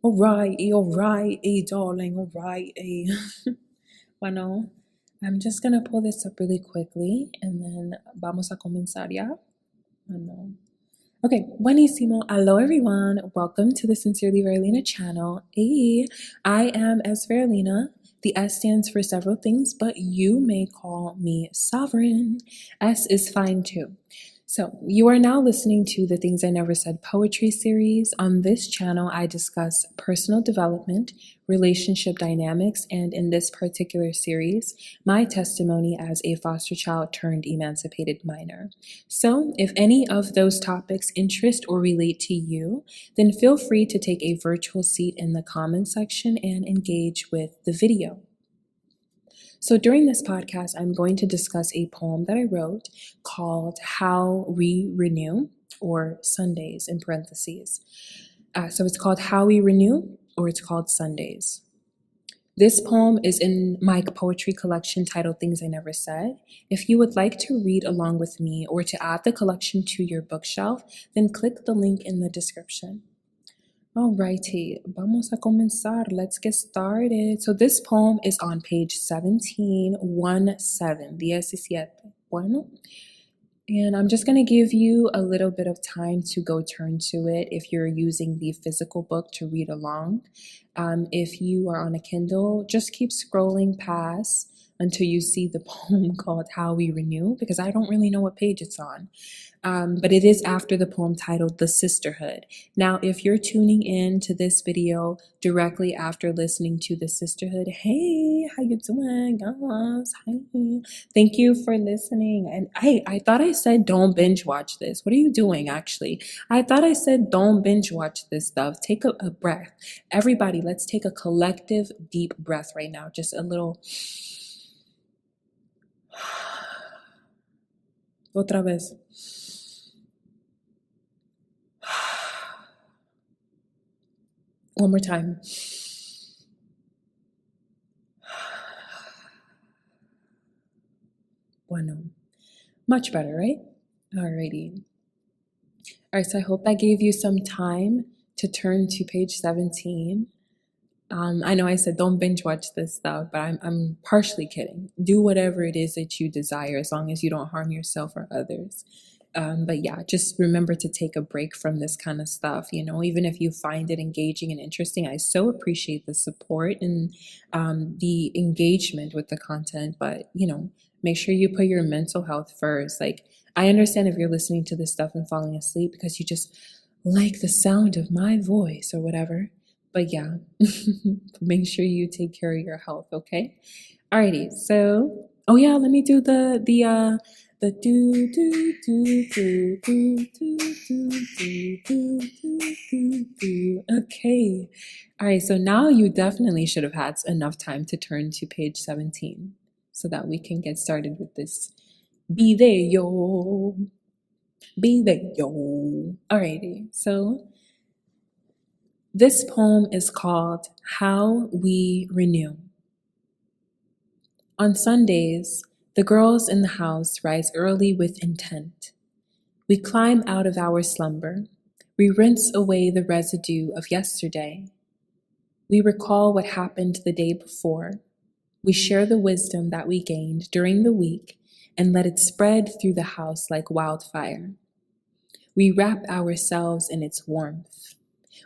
Alrighty, darling, alrighty. Bueno, I'm just gonna pull this up really quickly and then vamos a comenzar, ¿ya? Bueno. Okay, buenísimo. Hello, everyone. Welcome to the Sincerely Verolina channel. Hey, I am Sverolina. The S stands for several things, but you may call me Sovereign. S is fine too. So, you are now listening to the Things I Never Said poetry series. On this channel, I discuss personal development, relationship dynamics, and in this particular series, my testimony as a foster child turned emancipated minor. So, if any of those topics interest or relate to you, then feel free to take a virtual seat in the comment section and engage with the video. So during this podcast, I'm going to discuss a poem that I wrote called How We Renew, or Sundays in parentheses. So it's called How We Renew, or it's called Sundays. This poem is in my poetry collection titled Things I Never Said. If you would like to read along with me or to add the collection to your bookshelf, then click the link in the description. Alrighty, vamos a comenzar. Let's get started. So this poem is on page 17. Bueno. And I'm just going to give you a little bit of time to go turn to it if you're using the physical book to read along. If you are on a Kindle, just keep scrolling past until you see the poem called How We Renew, because I don't really know what page it's on. But it is after the poem titled The Sisterhood. Now, if you're tuning in to this video directly after listening to The Sisterhood, hey, how you doing, guys? Hi. Thank you for listening. And hey, I thought I said don't binge watch this. What are you doing, actually? I thought I said don't binge watch this stuff. Take a breath. Everybody, let's take a collective deep breath right now. Just a little... Otra vez. One more time. Bueno. Much better, right? Alrighty. Alright, so I hope that gave you some time to turn to page 17. I know I said don't binge watch this stuff, but I'm partially kidding. Do whatever it is that you desire as long as you don't harm yourself or others. But yeah, just remember to take a break from this kind of stuff. You know, even if you find it engaging and interesting, I so appreciate the support and the engagement with the content. But, you know, make sure you put your mental health first. Like, I understand if you're listening to this stuff and falling asleep because you just like the sound of my voice or whatever. But yeah, make sure you take care of your health, okay? Alrighty, so, oh yeah, let me do the do do do do do do do. Okay. Alright, so now you definitely should have had enough time to turn to page 17 so that we can get started with this video. Alrighty, so this poem is called How We Renew. On Sundays, the girls in the house rise early with intent. We climb out of our slumber. We rinse away the residue of yesterday. We recall what happened the day before. We share the wisdom that we gained during the week and let it spread through the house like wildfire. We wrap ourselves in its warmth.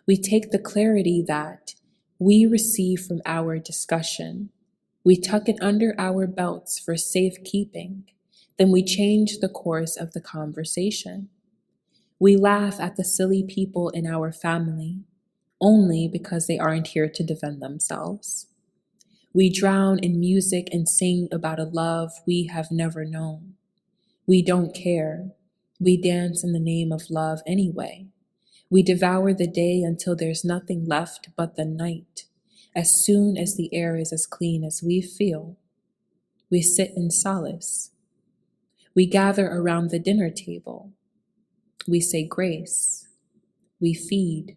We take the clarity that we receive from our discussion. We tuck it under our belts for safekeeping. Then we change the course of the conversation. We laugh at the silly people in our family, only because they aren't here to defend themselves. We drown in music and sing about a love we have never known. We don't care. We dance in the name of love anyway. We devour the day until there's nothing left but the night. As soon as the air is as clean as we feel, we sit in solace. We gather around the dinner table. We say grace. We feed.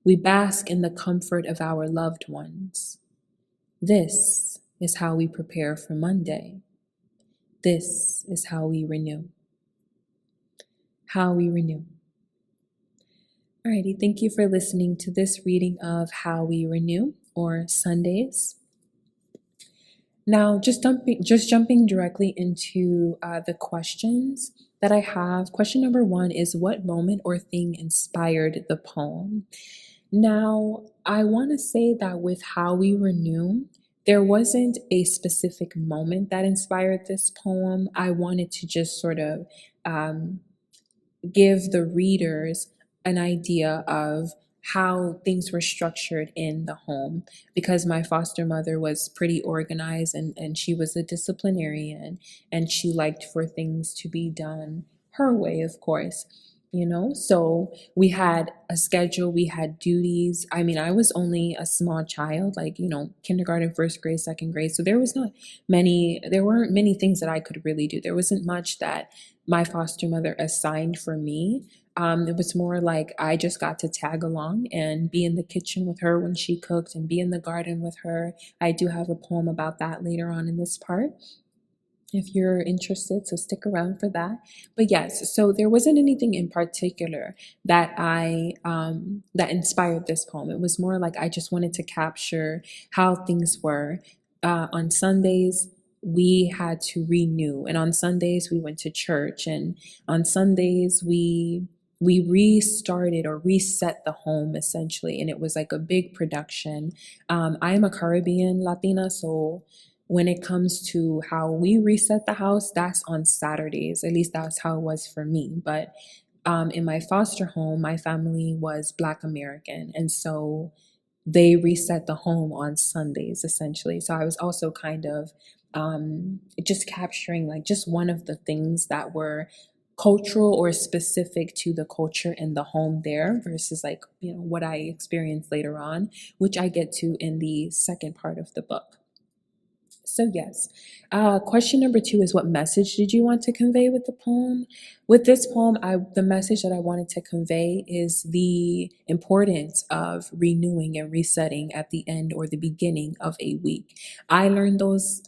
We bask in the comfort of our loved ones. This is how we prepare for Monday. This is how we renew. How we renew. Alrighty, thank you for listening to this reading of How We Renew, or Sundays. Now, just jumping directly into the questions that I have. Question number one is, what moment or thing inspired the poem? Now, I want to say that with How We Renew, there wasn't a specific moment that inspired this poem. I wanted to just sort of um, give the readers an idea of how things were structured in the home, because my foster mother was pretty organized, and she was a disciplinarian, and she liked for things to be done her way, of course. So we had a schedule, we had duties. I mean, I was only a small child, like, kindergarten, first grade, second grade. So there weren't many things that I could really do. There wasn't much that my foster mother assigned for me. It was more like I just got to tag along and be in the kitchen with her when she cooked and be in the garden with her. I do have a poem about that later on in this part, if you're interested, so stick around for that. But yes, so there wasn't anything in particular that that inspired this poem. It was more like I just wanted to capture how things were. On Sundays, we had to renew, and on Sundays we went to church, and on Sundays we restarted or reset the home, essentially, and it was like a big production. I am a Caribbean Latina, so when it comes to how we reset the house, that's on Saturdays. At least that's how it was for me. But in my foster home, my family was Black American. And so they reset the home on Sundays, essentially. So I was also kind of just capturing like just one of the things that were cultural or specific to the culture in the home there, versus like, what I experienced later on, which I get to in the second part of the book. So yes, question number two is, what message did you want to convey with the poem? With this poem, the message that I wanted to convey is the importance of renewing and resetting at the end or the beginning of a week. I learned those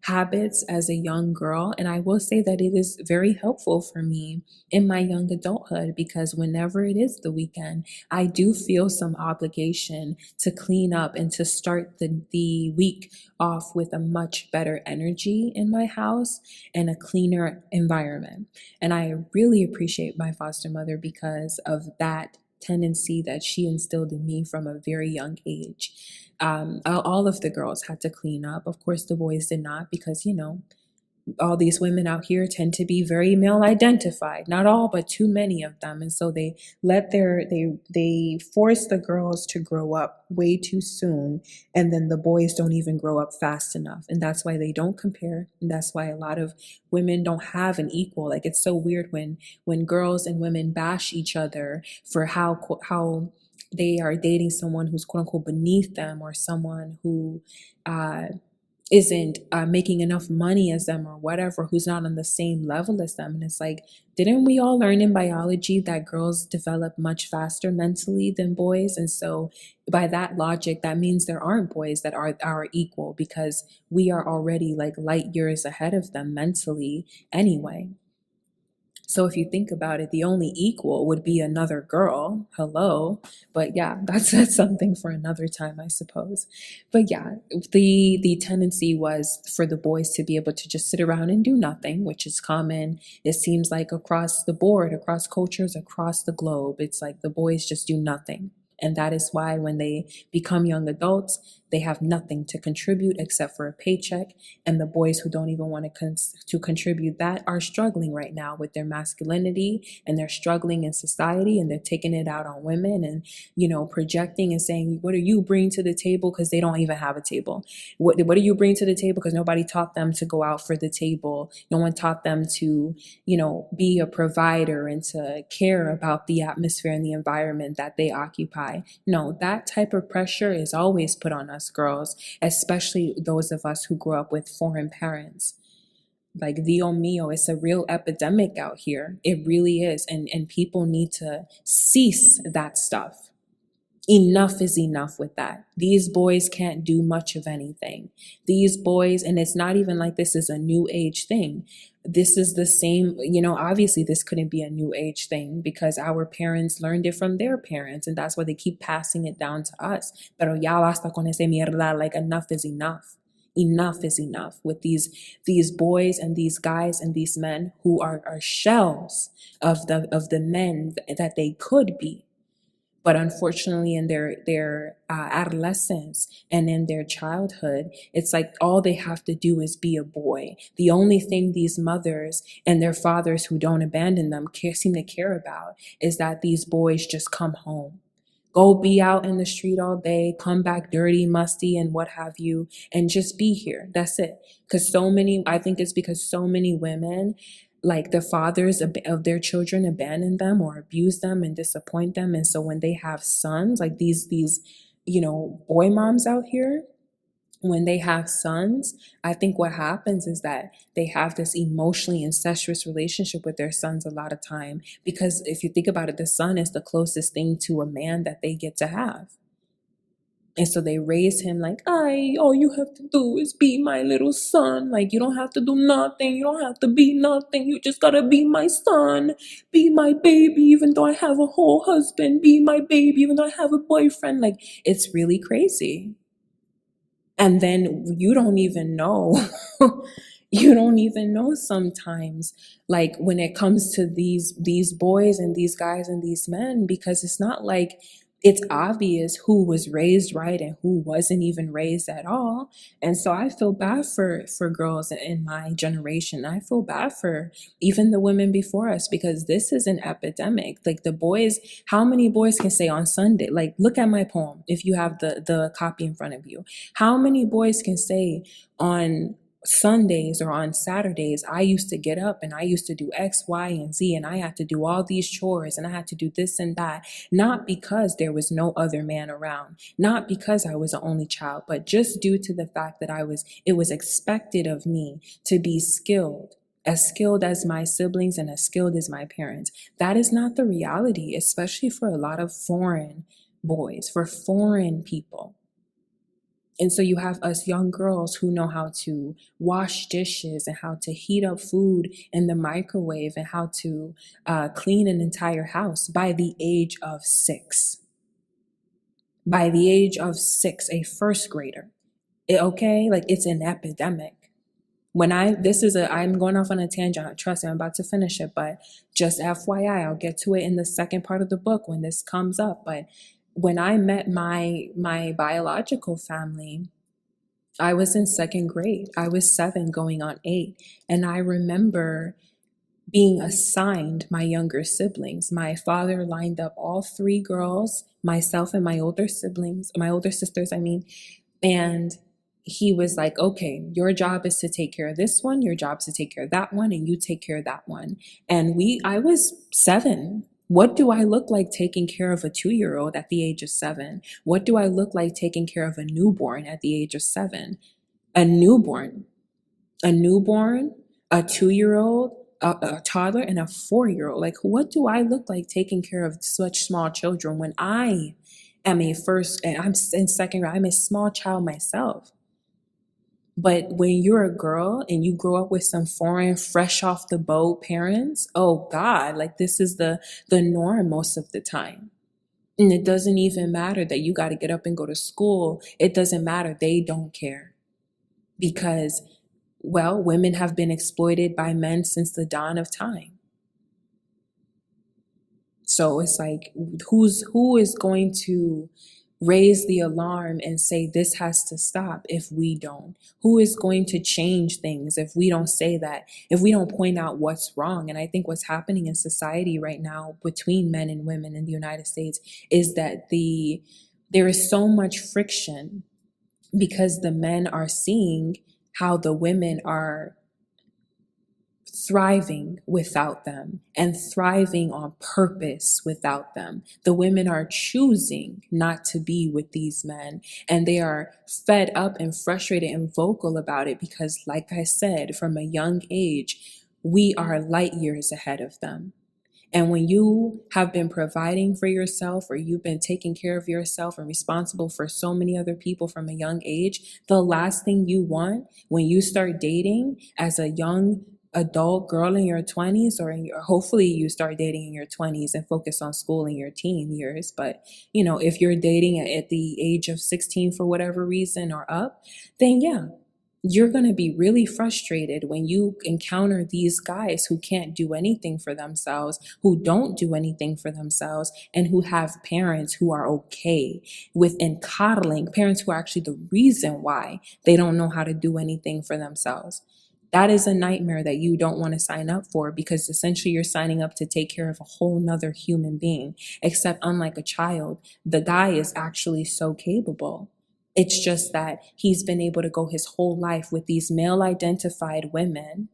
habits as a young girl, and I will say that it is very helpful for me in my young adulthood, because whenever it is the weekend, I do feel some obligation to clean up and to start the week off with a much better energy in my house and a cleaner environment. And I really appreciate my foster mother because of that tendency that she instilled in me from a very young age. All of the girls had to clean up. Of course, the boys did not, because, all these women out here tend to be very male identified. Not all, but too many of them. And so they force the girls to grow up way too soon, and then the boys don't even grow up fast enough. And that's why they don't compare. And that's why a lot of women don't have an equal. Like, it's so weird when girls and women bash each other for how they are dating someone who's quote unquote beneath them, or someone who isn't making enough money as them, or whatever, who's not on the same level as them. And it's like, didn't we all learn in biology that girls develop much faster mentally than boys? And so by that logic, that means there aren't boys that are our equal, because we are already like light years ahead of them mentally anyway. So if you think about it, the only equal would be another girl. Hello. But yeah, that's something for another time, I suppose. But yeah, the tendency was for the boys to be able to just sit around and do nothing, which is common. It seems like across the board, across cultures, across the globe, it's like the boys just do nothing. And that is why when they become young adults, they have nothing to contribute except for a paycheck. And the boys who don't even want to contribute that are struggling right now with their masculinity, and they're struggling in society, and they're taking it out on women, and, projecting and saying, what do you bring to the table? Because they don't even have a table. What do you bring to the table? Because nobody taught them to go out for the table. No one taught them to, be a provider and to care about the atmosphere and the environment that they occupy. No, that type of pressure is always put on us girls, especially those of us who grew up with foreign parents. Like, Dio mio, it's a real epidemic out here. It really is. And people need to cease that stuff. Enough is enough with that. These boys can't do much of anything. These boys, and it's not even like this is a new age thing. This is the same, obviously this couldn't be a new age thing because our parents learned it from their parents, and that's why they keep passing it down to us. Pero ya basta con ese mierda, like enough is enough. Enough is enough with these boys and these guys and these men who are shells of the men that they could be. But unfortunately, in their adolescence and in their childhood, it's like all they have to do is be a boy. The only thing these mothers and their fathers who don't abandon them seem to care about is that these boys just come home. Go be out in the street all day, come back dirty, musty, and what have you, and just be here. That's it. I think it's because so many women, like the fathers of their children, abandon them or abuse them and disappoint them. And so when they have sons, like these boy moms out here, when they have sons, I think what happens is that they have this emotionally incestuous relationship with their sons a lot of time, because if you think about it, the son is the closest thing to a man that they get to have. And so they raise him like, all you have to do is be my little son. Like, you don't have to do nothing. You don't have to be nothing. You just gotta be my son. Be my baby, even though I have a whole husband. Be my baby, even though I have a boyfriend. Like, it's really crazy. And then you don't even know. You don't even know sometimes, like when it comes to these boys and these guys and these men, because it's not like it's obvious who was raised right and who wasn't even raised at all. And so I feel bad for girls in my generation. I feel bad for even the women before us, because this is an epidemic. Like the boys, how many boys can say on Sunday, like look at my poem if you have the copy in front of you. How many boys can say on Sundays or on Saturdays, I used to get up and I used to do X, Y, and Z, and I had to do all these chores and I had to do this and that, not because there was no other man around, not because I was an only child, but just due to the fact that it was expected of me to be skilled as my siblings and as skilled as my parents. That is not the reality, especially for a lot of foreign boys, for foreign people. And so you have us young girls who know how to wash dishes and how to heat up food in the microwave and how to clean an entire house by the age of 6. By the age of 6, a first grader. Okay? Like it's an epidemic. I'm going off on a tangent. Trust me, I'm about to finish it, but just FYI, I'll get to it in the second part of the book when this comes up. But when I met my biological family, I was in second grade. I was 7 going on 8. And I remember being assigned my younger siblings. My father lined up all 3 girls, myself and my older sisters, and he was like, okay, your job is to take care of this one, your job is to take care of that one, and you take care of that one. And I was 7. What do I look like taking care of a 2-year-old at the age of 7? What do I look like taking care of a newborn at the age of 7? A newborn, a 2-year-old, a toddler, and a 4-year-old. Like, what do I look like taking care of such small children when I'm in second grade? I'm a small child myself. But when you're a girl and you grow up with some foreign, fresh off the boat parents, oh God, like this is the norm most of the time. And it doesn't even matter that you got to get up and go to school. It doesn't matter. They don't care. Because, well, women have been exploited by men since the dawn of time. So it's like, who is going to raise the alarm and say this has to stop if we don't? Who is going to change things if we don't say that, if we don't point out what's wrong? And I think what's happening in society right now between men and women in the United States is that there is so much friction because the men are seeing how the women are thriving without them and thriving on purpose without them. The women are choosing not to be with these men, and they are fed up and frustrated and vocal about it because, like I said, from a young age, we are light years ahead of them. And when you have been providing for yourself, or you've been taking care of yourself and responsible for so many other people from a young age, the last thing you want when you start dating as a young adult girl in your 20s, or hopefully you start dating in your 20s and focus on school in your teen years. But if you're dating at the age of 16 for whatever reason or up, then yeah, you're going to be really frustrated when you encounter these guys who can't do anything for themselves, who don't do anything for themselves, and who have parents who are okay with and coddling, parents who are actually the reason why they don't know how to do anything for themselves. That is a nightmare that you don't want to sign up for, because essentially you're signing up to take care of a whole nother human being. Except unlike a child, the guy is actually so capable. It's just that he's been able to go his whole life with these male identified women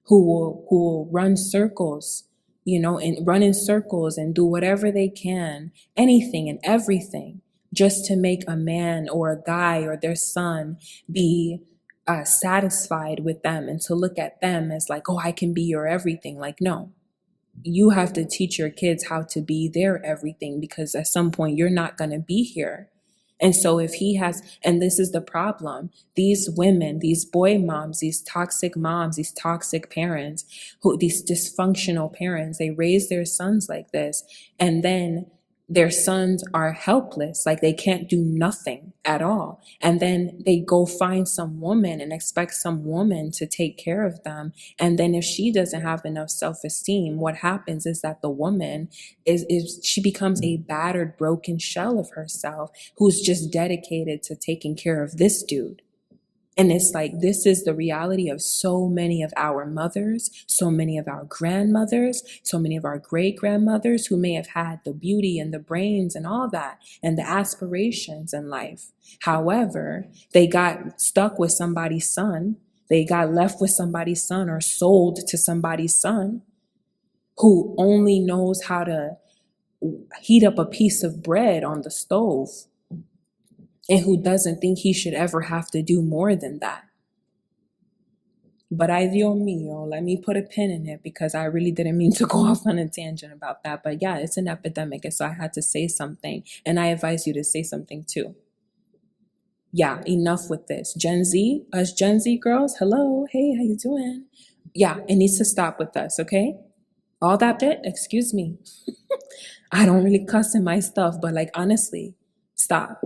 who will run circles, and run in circles and do whatever they can, anything and everything, just to make a man or a guy or their son be satisfied with them, and to look at them as like, oh, I can be your everything. Like, no, you have to teach your kids how to be their everything, because at some point you're not going to be here. And so if he has, and this is the problem, these women, these boy moms, these toxic moms, these toxic parents, these dysfunctional parents, they raise their sons like this, and then their sons are helpless, like they can't do nothing at all. And then they go find some woman and expect some woman to take care of them. And then if she doesn't have enough self-esteem, what happens is that the woman she becomes a battered, broken shell of herself, who's just dedicated to taking care of this dude. And it's like, this is the reality of so many of our mothers, so many of our grandmothers, so many of our great grandmothers, who may have had the beauty and the brains and all that, and the aspirations in life. However, they got stuck with somebody's son. They got left with somebody's son, or sold to somebody's son, who only knows how to heat up a piece of bread on the stove, and who doesn't think he should ever have to do more than that. But ay Dios mío, let me put a pin in it, because I really didn't mean to go off on a tangent about that. But yeah, it's an epidemic, and so I had to say something, and I advise you to say something too. Yeah, enough with this. Gen Z, us Gen Z girls, hello, hey, how you doing? Yeah, it needs to stop with us, okay? All that bit, excuse me. I don't really cuss in my stuff, but like, honestly, stop.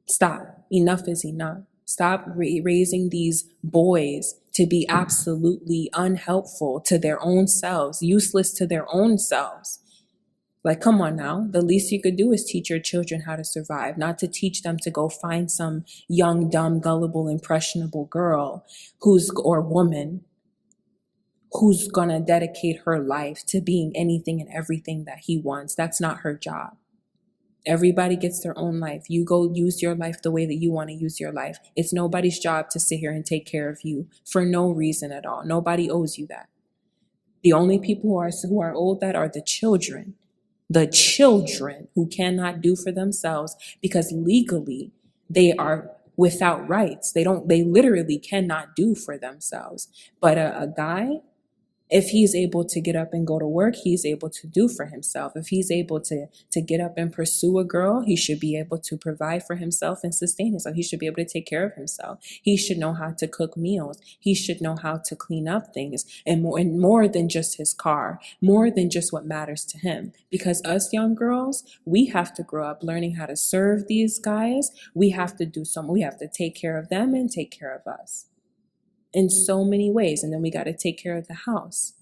Stop. Enough is enough. Stop raising these boys to be absolutely unhelpful to their own selves, useless to their own selves. Like, come on now. The least you could do is teach your children how to survive, not to teach them to go find some young, dumb, gullible, impressionable girl or woman who's gonna dedicate her life to being anything and everything that he wants. That's not her job. Everybody gets their own life. You go use your life the way that you want to use your life. It's nobody's job to sit here and take care of you for no reason at all. Nobody owes you that. The only people who are owed that are the children who cannot do for themselves, because legally they are without rights. They literally cannot do for themselves. But a guy, if he's able to get up and go to work, he's able to do for himself. If he's able to get up and pursue a girl, he should be able to provide for himself and sustain himself. He should be able to take care of himself. He should know how to cook meals. He should know how to clean up things, and more than just his car, more than just what matters to him. Because us young girls, we have to grow up learning how to serve these guys. We have to take care of them and take care of us in so many ways. And then we got to take care of the house.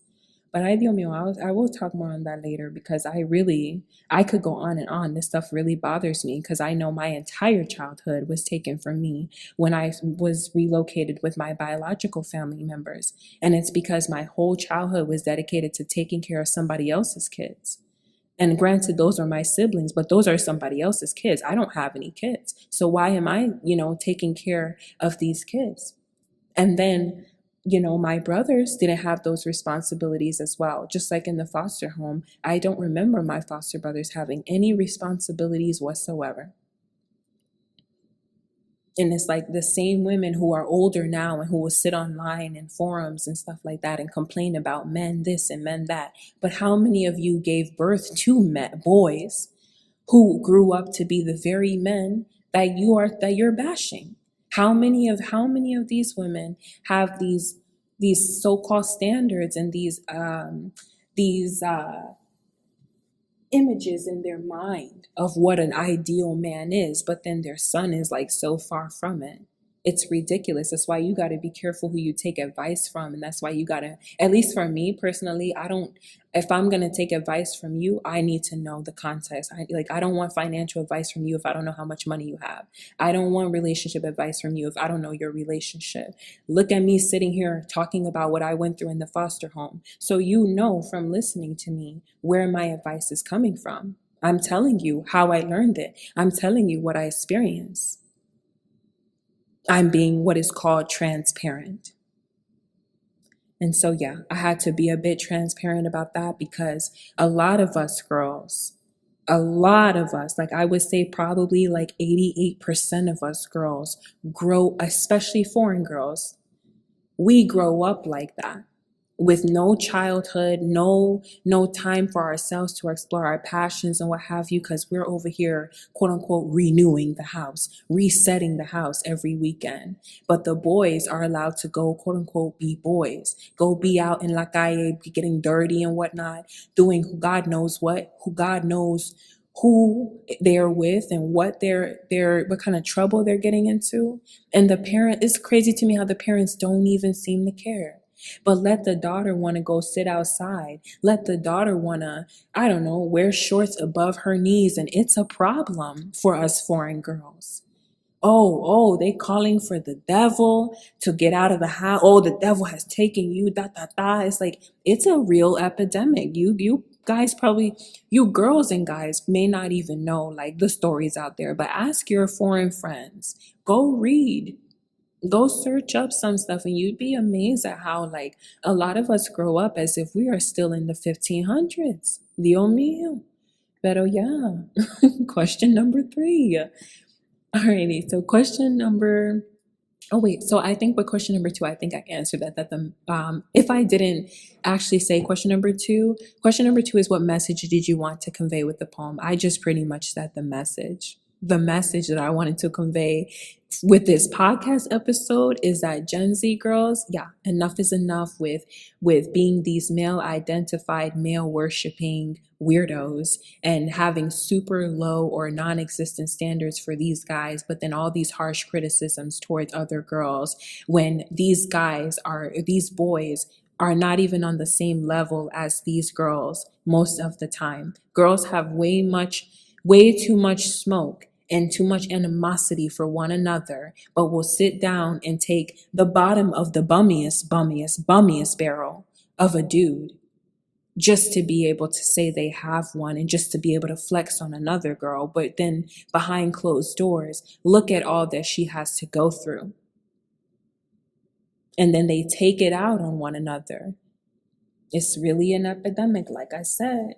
But I will talk more on that later, because I could go on and on. This stuff really bothers me, because I know my entire childhood was taken from me when I was relocated with my biological family members. And it's because my whole childhood was dedicated to taking care of somebody else's kids. And granted, those are my siblings, but those are somebody else's kids. I don't have any kids. So why am I, taking care of these kids? And then, my brothers didn't have those responsibilities as well. Just like in the foster home, I don't remember my foster brothers having any responsibilities whatsoever. And it's like the same women who are older now and who will sit online and forums and stuff like that and complain about men this and men that. But how many of you gave birth to boys who grew up to be the very men that you're bashing? How many of these women have these so-called standards and these images in their mind of what an ideal man is, but then their son is like so far from it? It's ridiculous. That's why you got to be careful who you take advice from. And that's why you got to, at least for me personally, if I'm going to take advice from you, I need to know the context. I don't want financial advice from you if I don't know how much money you have. I don't want relationship advice from you if I don't know your relationship. Look at me sitting here talking about what I went through in the foster home. So you know from listening to me where my advice is coming from. I'm telling you how I learned it. I'm telling you what I experienced. I'm being what is called transparent. And so, yeah, I had to be a bit transparent about that because a lot of us girls, like I would say probably like 88% of us girls grow, especially foreign girls, we grow up like that, with no childhood, no time for ourselves to explore our passions and what have you, because we're over here, quote unquote, renewing the house, resetting the house every weekend. But the boys are allowed to go, quote unquote, be boys, go be out in la calle, getting dirty and whatnot, doing who God knows who they're with and what what kind of trouble they're getting into. And it's crazy to me how the parents don't even seem to care. But let the daughter want to go sit outside. Let the daughter want to, I don't know, wear shorts above her knees. And it's a problem for us foreign girls. Oh, they calling for the devil to get out of the house. Oh, the devil has taken you, da, da, da. It's like, it's a real epidemic. You guys probably, you girls and guys may not even know like the stories out there, but ask your foreign friends. Go read. Go search up some stuff and you'd be amazed at how like a lot of us grow up as if we are still in the 1500s. Dios mío. Pero yeah. Question number 3. Alrighty, so so I think with question number 2, I think I answered that if I didn't actually say question number 2 is what message did you want to convey with the poem? I just pretty much said the message that I wanted to convey with this podcast episode is that Gen Z girls, yeah, enough is enough with being these male identified, male worshiping weirdos and having super low or non-existent standards for these guys, but then all these harsh criticisms towards other girls when these boys are not even on the same level as these girls most of the time. Girls have way too much smoke and too much animosity for one another, but will sit down and take the bottom of the bummiest barrel of a dude just to be able to say they have one and just to be able to flex on another girl. But then behind closed doors, look at all that she has to go through. And then they take it out on one another. It's really an epidemic, like I said,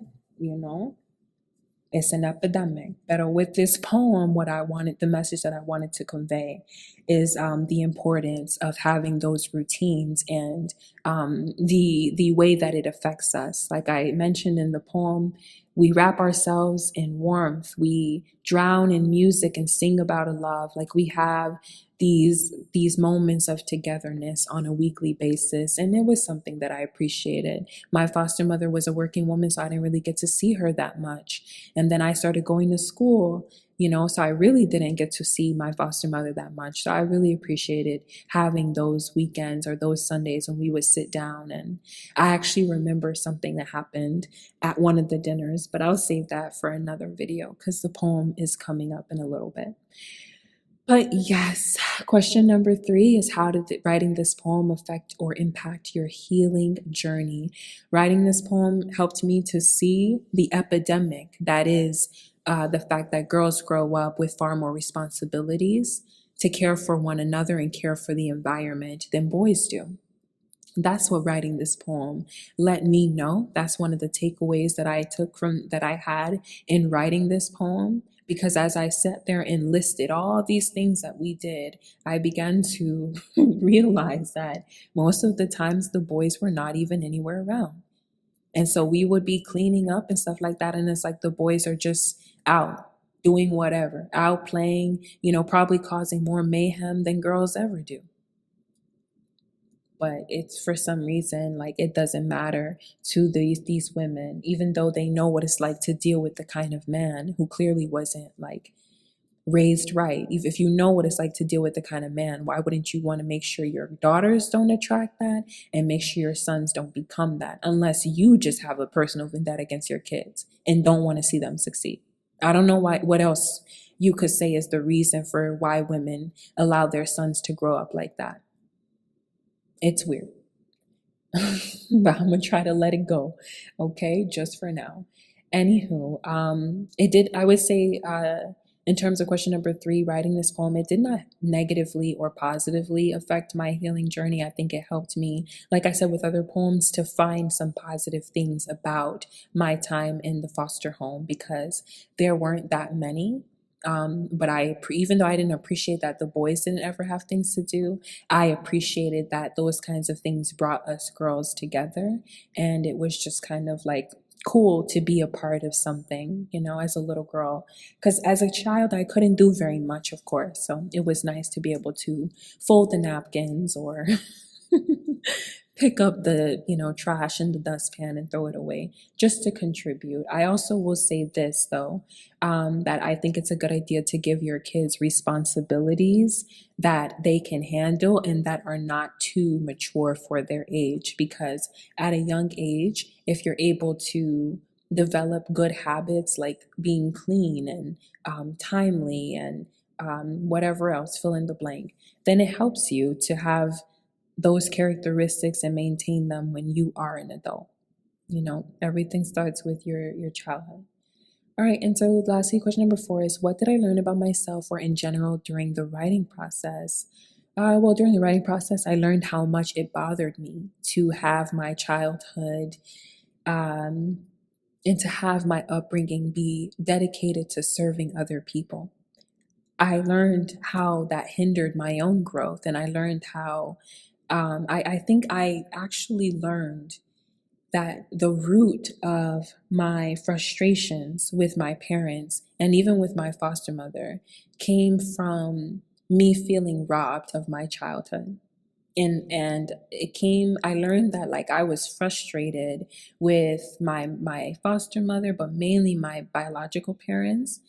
It's an epidemic. But with this poem, the message that I wanted to convey is the importance of having those routines and the way that it affects us. Like I mentioned in the poem, we wrap ourselves in warmth. We drown in music and sing about a love. Like we have these moments of togetherness on a weekly basis. And it was something that I appreciated. My foster mother was a working woman, so I didn't really get to see her that much. And then I started going to school, so I really didn't get to see my foster mother that much. So I really appreciated having those weekends or those Sundays when we would sit down. And I actually remember something that happened at one of the dinners, but I'll save that for another video because the poem is coming up in a little bit. But yes, question number 3 is how did writing this poem affect or impact your healing journey? Writing this poem helped me to see the epidemic that is the fact that girls grow up with far more responsibilities to care for one another and care for the environment than boys do. That's what writing this poem let me know. That's one of the takeaways that I had in writing this poem, Because as I sat there and listed all these things that we did, I began to realize that most of the times the boys were not even anywhere around. And so we would be cleaning up and stuff like that. And it's like the boys are just out doing whatever, out playing, probably causing more mayhem than girls ever do. But it's for some reason, like, it doesn't matter to these women, even though they know what it's like to deal with the kind of man who clearly wasn't like raised right. If you know what it's like to deal with the kind of man, why wouldn't you want to make sure your daughters don't attract that and make sure your sons don't become that, unless you just have a personal vendetta against your kids and don't want to see them succeed? I don't know what else you could say is the reason for why women allow their sons to grow up like that. It's weird. But I'm gonna try to let it go, okay, just for now. Anywho, I would say, in terms of question number 3, writing this poem, it did not negatively or positively affect my healing journey. I think it helped me, like I said with other poems, to find some positive things about my time in the foster home, because there weren't that many. But even though I didn't appreciate that the boys didn't ever have things to do, I appreciated that those kinds of things brought us girls together. And it was just kind of like cool to be a part of something, as a little girl. Because as a child, I couldn't do very much, of course. So it was nice to be able to fold the napkins or pick up the trash in the dustpan and throw it away, just to contribute. I also will say this though, that I think it's a good idea to give your kids responsibilities that they can handle and that are not too mature for their age, because at a young age, if you're able to develop good habits like being clean and timely and whatever else, fill in the blank, then it helps you to have those characteristics and maintain them when you are an adult. Everything starts with your childhood. All right, and so lastly, question number 4 is, what did I learn about myself or in general during the writing process? Well, during the writing process, I learned how much it bothered me to have my childhood and to have my upbringing be dedicated to serving other people. I learned how that hindered my own growth, and I learned how I think I actually learned that the root of my frustrations with my parents and even with my foster mother came from me feeling robbed of my childhood. And I learned that, like, I was frustrated with my foster mother, but mainly my biological parents.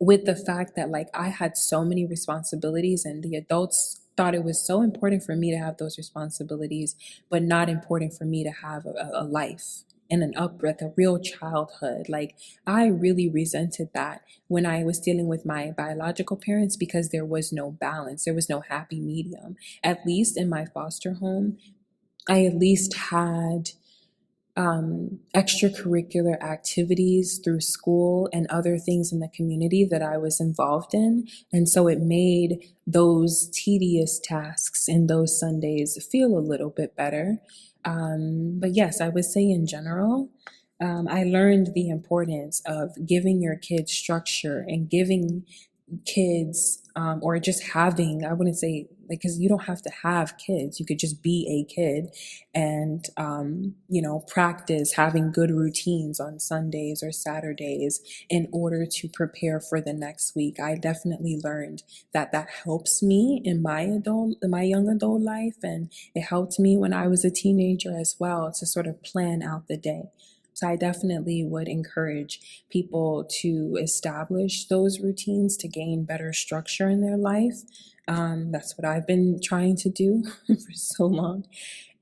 With the fact that, like, I had so many responsibilities and the adults thought it was so important for me to have those responsibilities, but not important for me to have a life and like a real childhood. Like, I really resented that when I was dealing with my biological parents, because there was no balance. There was no happy medium. At least in my foster home, I at least had extracurricular activities through school and other things in the community that I was involved in. And so it made those tedious tasks in those Sundays feel a little bit better. But yes, I would say in general, I learned the importance of giving your kids structure and giving kids, or just having, I wouldn't say, like, because you don't have to have kids, you could just be a kid and practice having good routines on Sundays or Saturdays in order to prepare for the next week. I definitely learned that helps me in my young adult life, and it helped me when I was a teenager as well, to sort of plan out the day. So I definitely would encourage people to establish those routines to gain better structure in their life. That's what I've been trying to do for so long.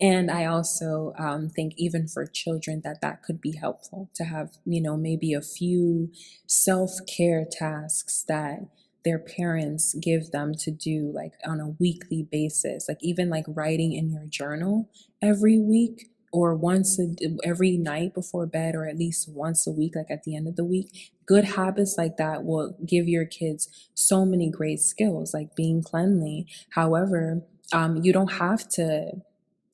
And I also think even for children that could be helpful to have, maybe a few self-care tasks that their parents give them to do, like on a weekly basis, like even like writing in your journal every week, or every night before bed, or at least once a week, like at the end of the week. Good habits like that will give your kids so many great skills, like being cleanly. However, you don't have to,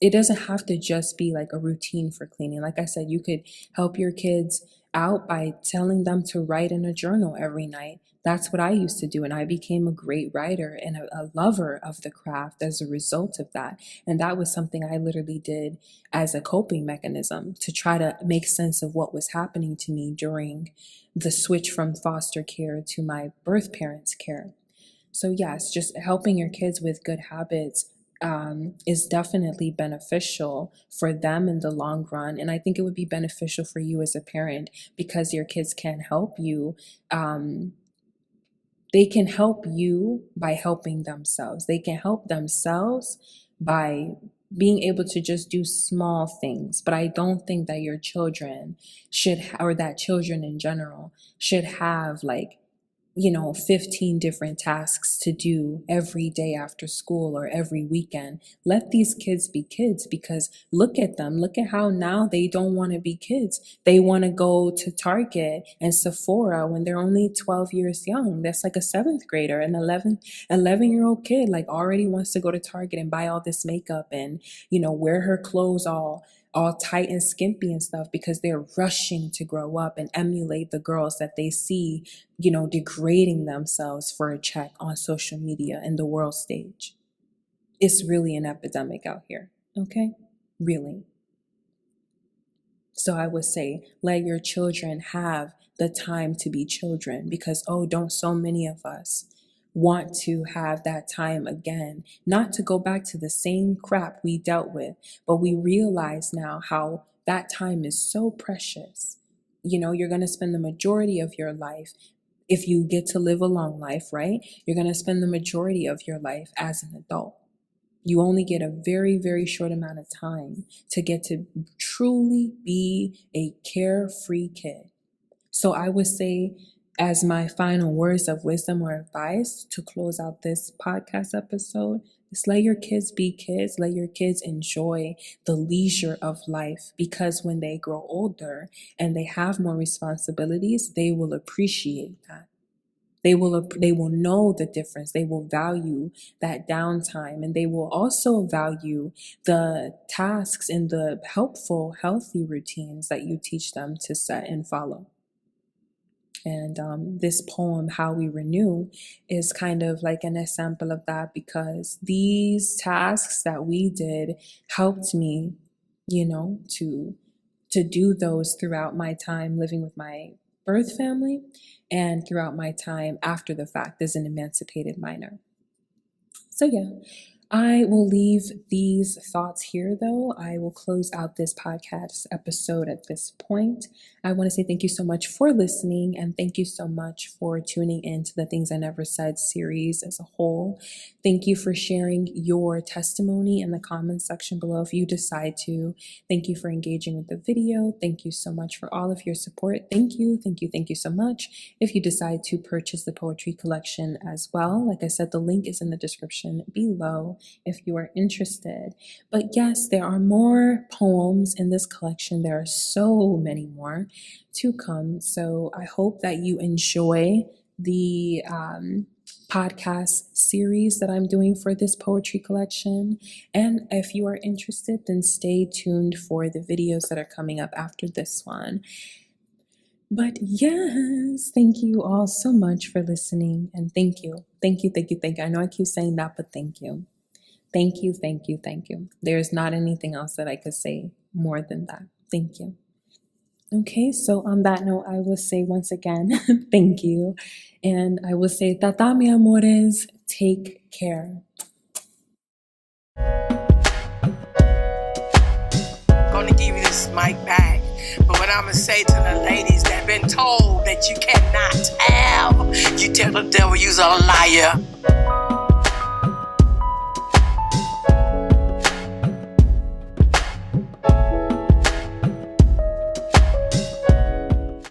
it doesn't have to just be like a routine for cleaning. Like I said, you could help your kids out by telling them to write in a journal every night. That's what I used to do, and I became a great writer and a lover of the craft as a result of that. And that was something I literally did as a coping mechanism to try to make sense of what was happening to me during the switch from foster care to my birth parents' care. So yes, just helping your kids with good habits is definitely beneficial for them in the long run. And I think it would be beneficial for you as a parent because your kids can help you. They can help you by helping themselves. They can help themselves by being able to just do small things. But I don't think that your children should, or that children in general should have 15 different tasks to do every day after school or every weekend. Let these kids be kids, because look at them. Look at how now they don't want to be kids. They want to go to Target and Sephora when they're only 12 years young. That's like a 7th grader, an 11-year-old kid already wants to go to Target and buy all this makeup and, wear her clothes all tight and skimpy and stuff, because they're rushing to grow up and emulate the girls that they see, degrading themselves for a check on social media and the world stage. It's really an epidemic out here, okay? Really. So I would say, let your children have the time to be children, because, don't so many of us want to have that time again, not to go back to the same crap we dealt with, but we realize now how that time is so precious. You're going to spend the majority of your life, if you get to live a long life, right? You're going to spend the majority of your life as an adult. You only get a very, very short amount of time to get to truly be a carefree kid. So I would say, as my final words of wisdom or advice to close out this podcast episode, is let your kids be kids. Let your kids enjoy the leisure of life, because when they grow older and they have more responsibilities, they will appreciate that. They will know the difference. They will value that downtime, and they will also value the tasks and the helpful, healthy routines that you teach them to set and follow. And this poem, How We Renew, is kind of like an example of that, because these tasks that we did helped me, to do those throughout my time living with my birth family and throughout my time after the fact as an emancipated minor. So yeah, I will leave these thoughts here, though. I will close out this podcast episode at this point. I want to say thank you so much for listening, and thank you so much for tuning into the Things I Never Said series as a whole. Thank you for sharing your testimony in the comments section below if you decide to. Thank you for engaging with the video. Thank you so much for all of your support. Thank you so much. If you decide to purchase the poetry collection as well, like I said, the link is in the description below if you are interested. But yes, there are more poems in this collection. There are so many more to come. So I hope that you enjoy the podcast series that I'm doing for this poetry collection. And if you are interested, then stay tuned for the videos that are coming up after this one. But yes, thank you all so much for listening. And thank you. I know I keep saying that, but thank you. Thank you. There's not anything else that I could say more than that. Thank you. Okay, so on that note, I will say once again, thank you. And I will say, tata mi amores, take care. Gonna give you this mic back. But what I'm gonna say to the ladies that been told that you cannot have, you tell the devil you's a liar.